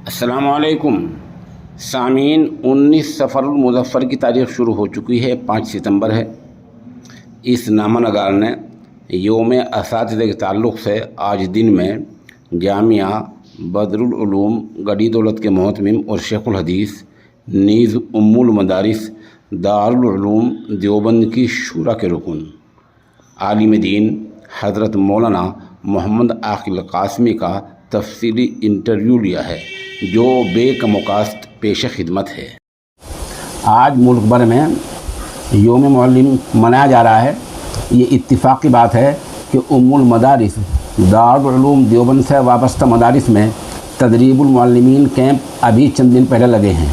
السلام علیکم سامعین، 19 سفر المظفر کی تاریخ شروع ہو چکی ہے، 5 ستمبر ہے۔ اس نامہ نگار نے یوم اساتذہ کے تعلق سے آج دن میں جامعہ بدر العلوم گڑھی دولت کے محتمم اور شیخ الحدیث نیز المدارس دارالعلوم دیوبند کی شورا کے رکن عالم دین حضرت مولانا محمد عاقل قاسمی کا تفصیلی انٹرویو لیا ہے، جو بے کموکاست پیش خدمت ہے۔ آج ملک بھر میں یوم معلم منایا جا رہا ہے۔ یہ اتفاقی بات ہے کہ المدارس دارالعلوم دیوبند سے وابستہ مدارس میں تدریب المعلمین کیمپ ابھی چند دن پہلے لگے ہیں۔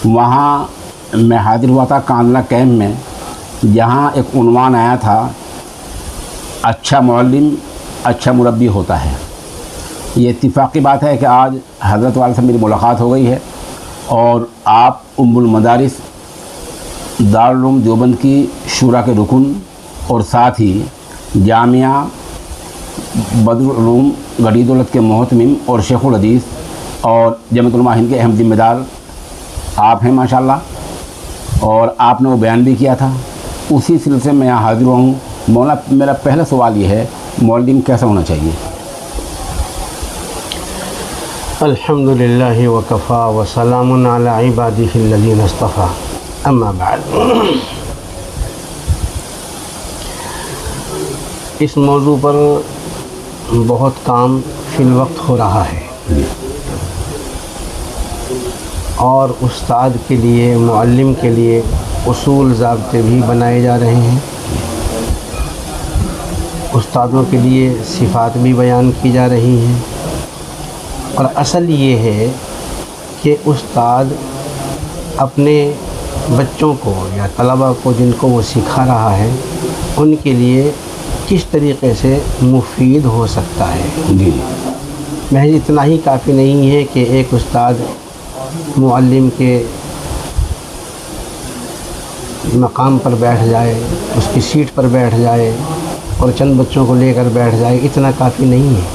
وہاں میں حاضر ہوا تھا کاندلہ کیمپ میں، جہاں ایک عنوان آیا تھا، اچھا معلم اچھا مربی ہوتا ہے۔ یہ اتفاقی بات ہے کہ آج حضرت والے سے میری ملاقات ہو گئی ہے اور آپ المدارس دارالعلوم دیوبند کی شورا کے رکن اور ساتھ ہی جامعہ بدر العلوم گڑھی دولت کے محتمم اور شیخ الحدیث اور جمعیت علماء ہند کے اہم ذمہ دار آپ ہیں ماشاءاللہ، اور آپ نے وہ بیان بھی کیا تھا۔ اسی سلسلے میں یہاں حاضر ہوں۔ مولانا، میرا پہلا سوال یہ ہے، معلم کیسا ہونا چاہیے؟ الحمد للہ وکفا وسلام علی عبادہ الذین اصطفیٰ، اما بعد۔ اس موضوع پر بہت کام فی الوقت ہو رہا ہے، اور استاد کے لیے، معلم کے لیے اصول ضابطے بھی بنائے جا رہے ہیں۔ استادوں کے لیے صفات بھی بیان کی جا رہی ہیں، اور اصل یہ ہے کہ استاد اپنے بچوں کو یا طلباء کو جن کو وہ سکھا رہا ہے، ان کے لیے کس طریقے سے مفید ہو سکتا ہے۔ محض اتنا ہی کافی نہیں ہے کہ ایک استاد معلم کے مقام پر بیٹھ جائے، اس کی سیٹ پر بیٹھ جائے اور چند بچوں کو لے کر بیٹھ جائے، اتنا کافی نہیں ہے،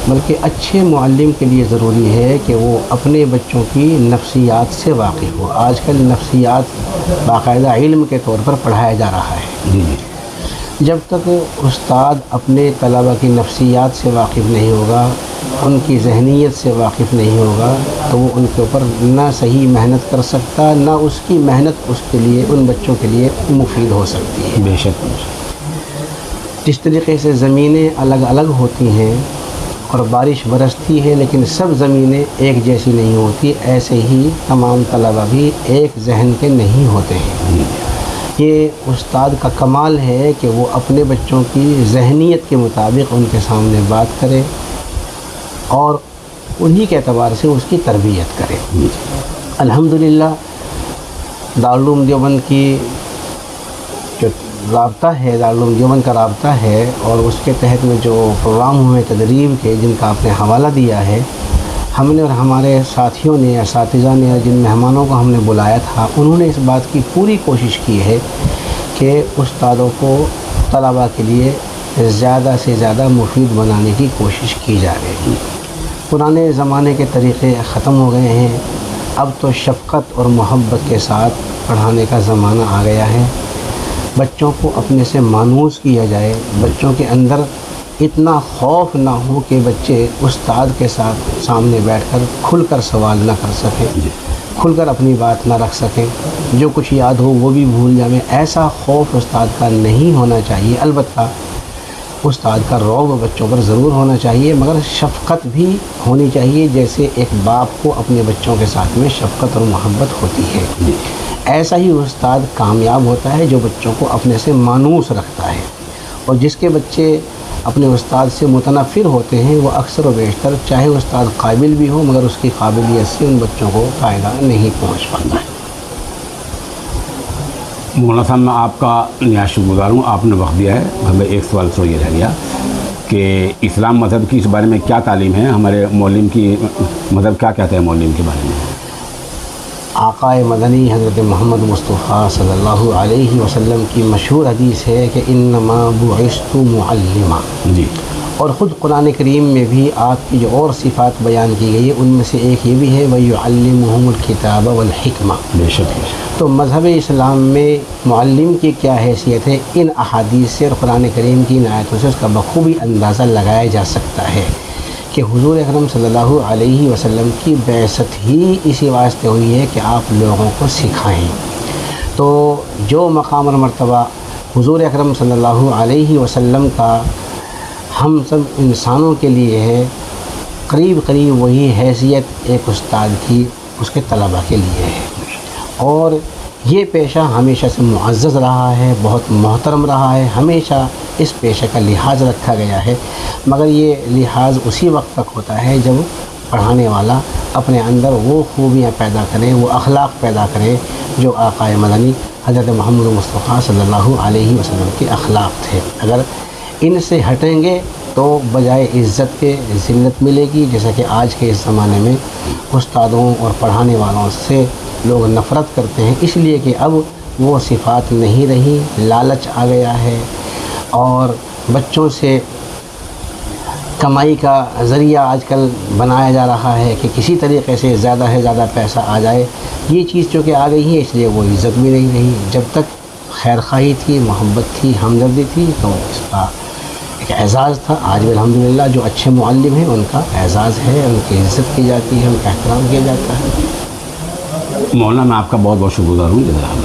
بلکہ اچھے معلم کے لیے ضروری ہے کہ وہ اپنے بچوں کی نفسیات سے واقف ہو۔ آج کل نفسیات باقاعدہ علم کے طور پر پڑھایا جا رہا ہے۔ جب تک استاد اپنے طلباء کی نفسیات سے واقف نہیں ہوگا، ان کی ذہنیت سے واقف نہیں ہوگا، تو وہ ان کے اوپر نہ صحیح محنت کر سکتا، نہ اس کی محنت اس کے لیے، ان بچوں کے لیے مفید ہو سکتی ہے۔ بے شک۔ جس طریقے سے زمینیں الگ الگ ہوتی ہیں اور بارش برستی ہے، لیکن سب زمینیں ایک جیسی نہیں ہوتی، ایسے ہی تمام طلباء بھی ایک ذہن کے نہیں ہوتے ہیں۔ یہ استاد کا کمال ہے کہ وہ اپنے بچوں کی ذہنیت کے مطابق ان کے سامنے بات کرے اور انہی کے اعتبار سے اس کی تربیت کرے۔ الحمدللہ دارالعلوم دیوبند کی جو رابطہ ہے، دارالعلوم دیوبند کا رابطہ ہے، اور اس کے تحت میں جو پروگرام ہوئے تدریب کے، جن کا آپ نے حوالہ دیا ہے، ہم نے اور ہمارے ساتھیوں نے، اساتذہ نے، اور جن مہمانوں کو ہم نے بلایا تھا، انہوں نے اس بات کی پوری کوشش کی ہے کہ استادوں کو طلباء کے لیے زیادہ سے زیادہ مفید بنانے کی کوشش کی جا رہی ہے۔ پرانے زمانے کے طریقے ختم ہو گئے ہیں، اب تو شفقت اور محبت کے ساتھ پڑھانے کا زمانہ آ گیا ہے۔ بچوں کو اپنے سے مانوس کیا جائے، بچوں کے اندر اتنا خوف نہ ہو کہ بچے استاد کے ساتھ سامنے بیٹھ کر کھل کر سوال نہ کر سکیں، کھل کر اپنی بات نہ رکھ سکیں، جو کچھ یاد ہو وہ بھی بھول جائیں۔ ایسا خوف استاد کا نہیں ہونا چاہیے۔ البتہ استاد کا رعب بچوں پر ضرور ہونا چاہیے، مگر شفقت بھی ہونی چاہیے، جیسے ایک باپ کو اپنے بچوں کے ساتھ میں شفقت اور محبت ہوتی ہے۔ ایسا ہی استاد کامیاب ہوتا ہے جو بچوں کو اپنے سے مانوس رکھتا ہے، اور جس کے بچے اپنے استاد سے متنفر ہوتے ہیں، وہ اکثر و بیشتر چاہے استاد قابل بھی ہو، مگر اس کی قابلیت سے ان بچوں کو فائدہ نہیں پہنچ پاتا ہے۔ مولانا صاحب، میں آپ کا نہایت شکر گزار ہوں، آپ نے وقت دیا ہے۔ ہمیں ایک سوال تو یہ رہ گیا کہ اسلام مذہب کی اس بارے میں کیا تعلیم ہے، ہمارے معلم کی مذہب کیا کہتا ہے معلم کے بارے میں؟ آقائے مدنی حضرت محمد مصطفیٰ صلی اللہ علیہ وسلم کی مشہور حدیث ہے کہ انما بعثت معلما، جی، اور خود قرآن کریم میں بھی آپ کی جو اور صفات بیان کی گئی ہے ان میں سے ایک یہ بھی ہے وَيُعَلِّمُهُمُ الْكِتَابَ وَالْحِكْمَةَ۔ بے شک بے شک۔ تو مذہب اسلام میں معلم کی کیا حیثیت ہے، ان احادیث سے اور قرآن کریم کی ان آیتوں سے اس کا بخوبی اندازہ لگایا جا سکتا ہے کہ حضور اکرم صلی اللہ علیہ وسلم کی بعثت ہی اسی واسطے ہوئی ہے کہ آپ لوگوں کو سکھائیں۔ تو جو مقام اور مرتبہ حضور اکرم صلی اللہ علیہ وسلم کا ہم سب انسانوں کے لیے ہے، قریب قریب وہی حیثیت ایک استاد کی اس کے طلباء کے لیے ہے، اور یہ پیشہ ہمیشہ سے معزز رہا ہے، بہت محترم رہا ہے، ہمیشہ اس پیشے کا لحاظ رکھا گیا ہے، مگر یہ لحاظ اسی وقت تک ہوتا ہے جب پڑھانے والا اپنے اندر وہ خوبیاں پیدا کرے، وہ اخلاق پیدا کرے جو آقائے مدنی حضرت محمد مصطفیٰ صلی اللہ علیہ وسلم کے اخلاق تھے۔ اگر ان سے ہٹیں گے تو بجائے عزت کے ذلت ملے گی، جیسا کہ آج کے اس زمانے میں استادوں اور پڑھانے والوں سے لوگ نفرت کرتے ہیں، اس لیے کہ اب وہ صفات نہیں رہی، لالچ آ گیا ہے، اور بچوں سے کمائی کا ذریعہ آج کل بنایا جا رہا ہے کہ کسی طریقے سے زیادہ سے زیادہ پیسہ آ جائے۔ یہ چیز چونکہ آ گئی ہے اس لیے وہ عزت بھی نہیں رہی۔ جب تک خیر خواہی تھی، محبت تھی، ہمدردی تھی تو اس کا ایک اعزاز تھا۔ آج بھی الحمدللہ جو اچھے معلم ہیں ان کا اعزاز ہے، ان کی عزت کی جاتی ہے، ان کا احترام کیا جاتا ہے۔ مولانا میں آپ کا بہت بہت شکر گزار ہوں، جزاک اللہ۔